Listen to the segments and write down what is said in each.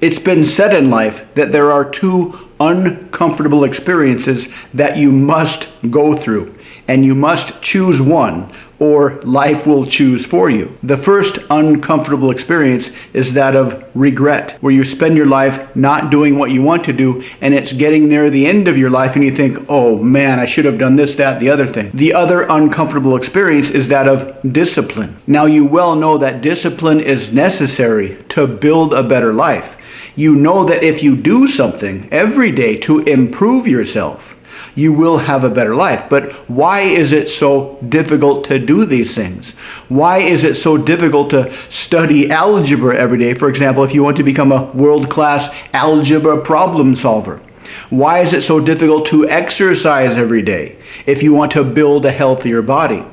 It's been said in life that there are two uncomfortable experiences that you must go through, and you must choose one, or life will choose for you. The first uncomfortable experience is that of regret, where you spend your life not doing what you want to do, and it's getting near the end of your life and you think, oh man, I should have done this, that, the other thing. The other uncomfortable experience is that of discipline. Now, you well know that discipline is necessary to build a better life. You know that if you do something every day to improve yourself, you will have a better life. But why is it so difficult to do these things? Why is it so difficult to study algebra every day? For example, if you want to become a world-class algebra problem solver. Why is it so difficult to exercise every day if you want to build a healthier body?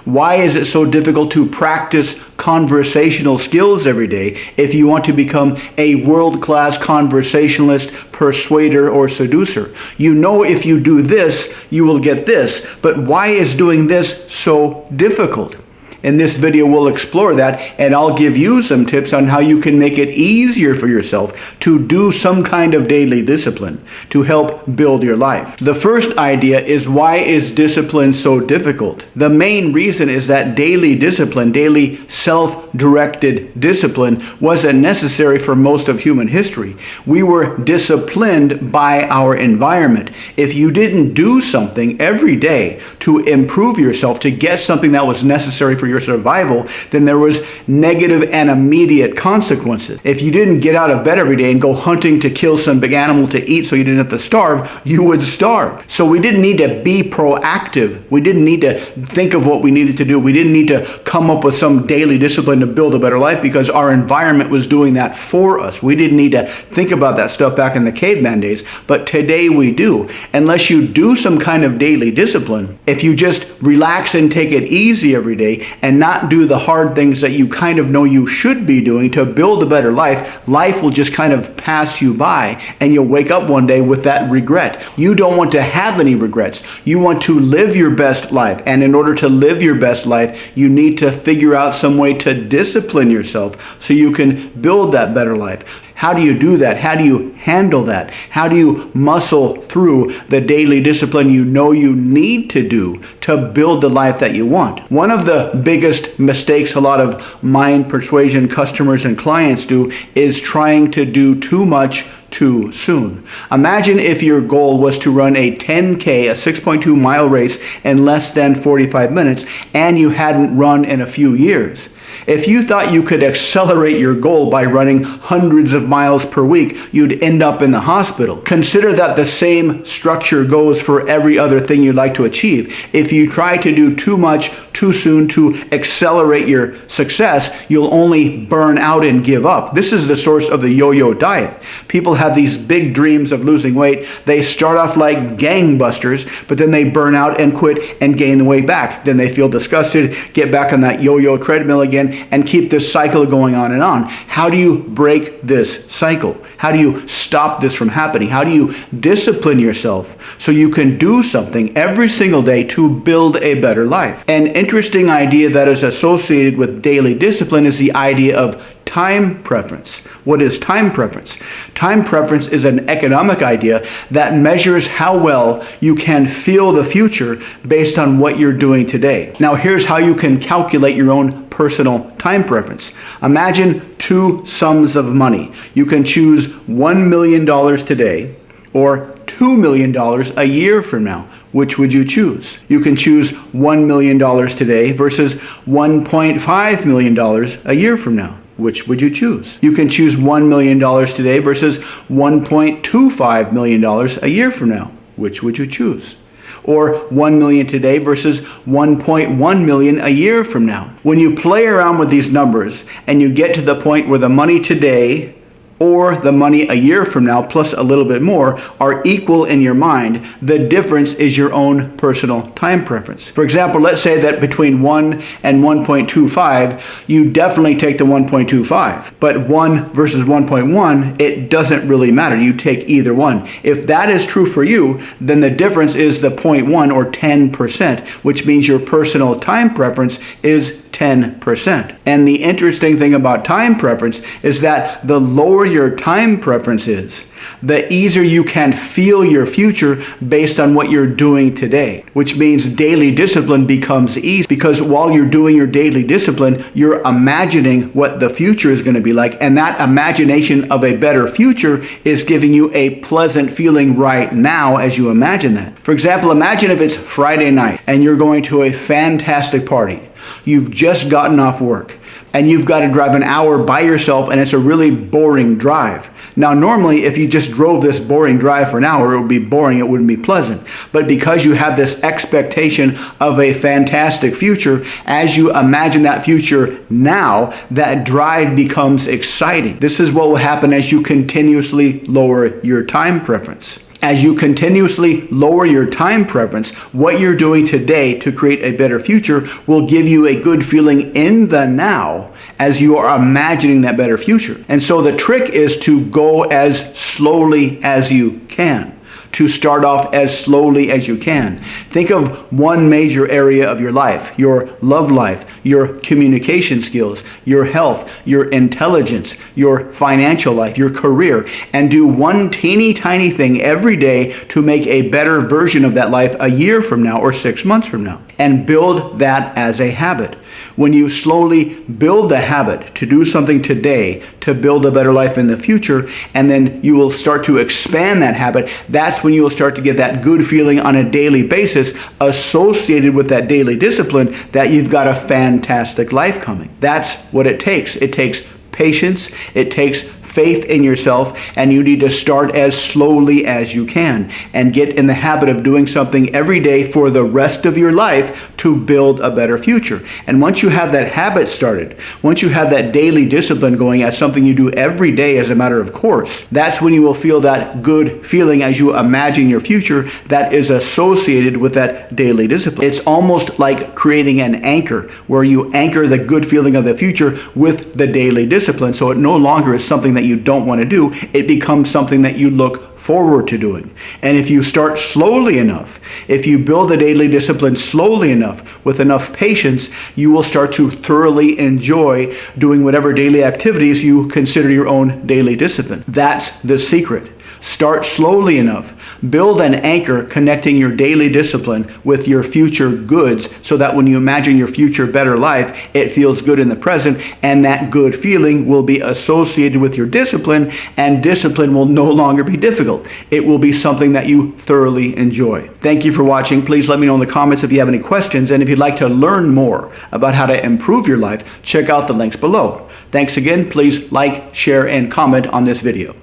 Why is it so difficult to practice conversational skills every day if you want to become a world-class conversationalist, persuader, or seducer? You know if you do this, you will get this. But why is doing this so difficult? In this video, we'll explore that, and I'll give you some tips on how you can make it easier for yourself to do some kind of daily discipline to help build your life. The first idea is, why is discipline so difficult? The main reason is that daily discipline, daily self-directed discipline, wasn't necessary for most of human history. We were disciplined by our environment. If you didn't do something every day to improve yourself, to get something that was necessary for your survival, then there was negative and immediate consequences. If you didn't get out of bed every day and go hunting to kill some big animal to eat so you didn't have to starve, you would starve. So we didn't need to be proactive. We didn't need to think of what we needed to do. We didn't need to come up with some daily discipline to build a better life because our environment was doing that for us. We didn't need to think about that stuff back in the caveman days, but today we do. Unless you do some kind of daily discipline, if you just relax and take it easy every day and not do the hard things that you kind of know you should be doing to build a better life, life will just kind of pass you by and you'll wake up one day with that regret. You don't want to have any regrets. You want to live your best life. And in order to live your best life, you need to figure out some way to discipline yourself so you can build that better life. How do you do that? How do you handle that? How do you muscle through the daily discipline you know you need to do to build the life that you want? One of the biggest mistakes a lot of mind persuasion customers and clients do is trying to do too much too soon. Imagine if your goal was to run a 10K, a 6.2 mile race in less than 45 minutes, and you hadn't run in a few years. If you thought you could accelerate your goal by running hundreds of miles per week, you'd end up in the hospital. Consider that the same structure goes for every other thing you'd like to achieve. If you try to do too much too soon to accelerate your success, you'll only burn out and give up. This is the source of the yo-yo diet. People have these big dreams of losing weight. They start off like gangbusters, but then they burn out and quit and gain the weight back. Then they feel disgusted, get back on that yo-yo treadmill again, and keep this cycle going on and on. How do you break this cycle? How do you stop this from happening? How do you discipline yourself so you can do something every single day to build a better life? An interesting idea that is associated with daily discipline is the idea of time preference. What is time preference? Time preference is an economic idea that measures how well you can feel the future based on what you're doing today. Now, here's how you can calculate your own personal time preference. Imagine two sums of money. You can choose $1 million today or $2 million a year from now. Which would you choose? You can choose $1 million today versus $1.5 million a year from now. Which would you choose? You can choose $1 million today versus $1.25 million a year from now. Which would you choose? Or $1 million today versus $1.1 million a year from now. When you play around with these numbers and you get to the point where the money today or the money a year from now, plus a little bit more, are equal in your mind, the difference is your own personal time preference. For example, let's say that between 1 and 1.25, you definitely take the 1.25. But 1 versus 1.1, it doesn't really matter. You take either one. If that is true for you, then the difference is the 0.1 or 10%, which means your personal time preference is 10%. And the interesting thing about time preference is that the lower your time preference is, the easier you can feel your future based on what you're doing today, which means daily discipline becomes easy because while you're doing your daily discipline, you're imagining what the future is going to be like, and that imagination of a better future is giving you a pleasant feeling right now as you imagine that. For example, imagine if it's Friday night and you're going to a fantastic party. You've just gotten off work and you've got to drive an hour by yourself, and it's a really boring drive. Now, normally, if you just drove this boring drive for an hour, it would be boring, it wouldn't be pleasant. But because you have this expectation of a fantastic future, as you imagine that future now, that drive becomes exciting. This is what will happen as you continuously lower your time preference. As you continuously lower your time preference, what you're doing today to create a better future will give you a good feeling in the now as you are imagining that better future. And so the trick is to go as slowly as you can. To start off as slowly as you can. Think of one major area of your life, your love life, your communication skills, your health, your intelligence, your financial life, your career, and do one teeny tiny thing every day to make a better version of that life a year from now or 6 months from now. And build that as a habit. When you slowly build the habit to do something today to build a better life in the future, and then you will start to expand that habit, that's when you will start to get that good feeling on a daily basis associated with that daily discipline that you've got a fantastic life coming. That's what it takes. It takes patience. It takes faith in yourself, and you need to start as slowly as you can and get in the habit of doing something every day for the rest of your life to build a better future. And once you have that habit started, once you have that daily discipline going as something you do every day as a matter of course, that's when you will feel that good feeling as you imagine your future that is associated with that daily discipline. It's almost like creating an anchor where you anchor the good feeling of the future with the daily discipline, so it no longer is something that you don't want to do. It becomes something that you look forward to doing. And if you start slowly enough, if you build a daily discipline slowly enough, with enough patience, you will start to thoroughly enjoy doing whatever daily activities you consider your own daily discipline. That's the secret. Start slowly enough. Build an anchor connecting your daily discipline with your future goods so that when you imagine your future better life, it feels good in the present, and that good feeling will be associated with your discipline, and discipline will no longer be difficult. It will be something that you thoroughly enjoy. Thank you for watching. Please let me know in the comments if you have any questions, and if you'd like to learn more about how to improve your life, check out the links below. Thanks again. Please like, share, and comment on this video.